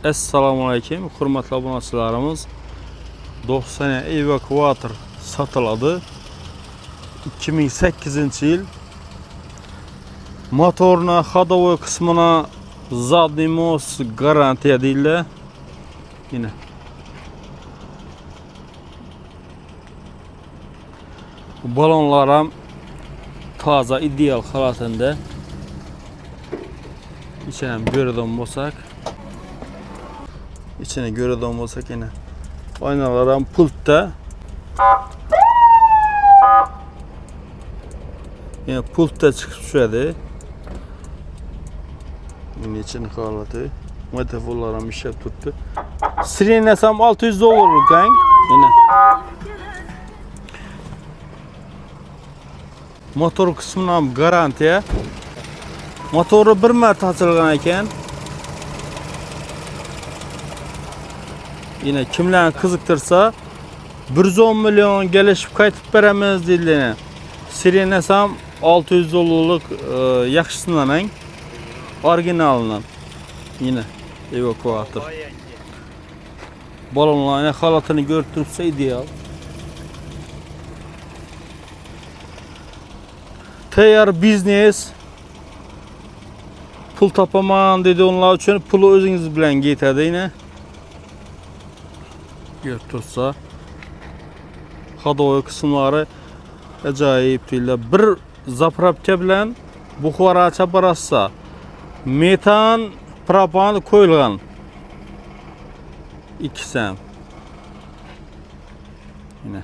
Assalamu alaykum, hurmatli obunachilarimiz. 90 evakuator satıladi. 2008-yil. Motorna, ходовой kısmına zadniy most garantiya deyiladi. Yine. Balonlar ham toza, ideal holatında. İçine görüden bolsak. İçine görüden bolsak yine. Aynalar ham pultda. Yine pultda çıkıp düşedi. Yine içine holatı. Metaforlar ham işlep tuttu. Sirenasam 600 dolar gang. Yine. Motor kısmına ham garantiya. Motoru bir marta açılgan ekan. Yine kimlarni qiziqtirsa 110 milyon gelişip qaytib beramiz deyiladi. Sirenasi ham 600 dollarlik yaxshisidan originalidan. Yine evakuator. Balonlarning holatini ko'rib turibsa ideal. Tayyor biznes. Pul topaman dedi onlar uchun pulu o'zingiz bilan ketadi yine. Görüp tursa ходовой kısımları acayip değil. Bir zapravka bilan buxorocha borasa metan, propan qo'yilgan. İkisi ham. Yine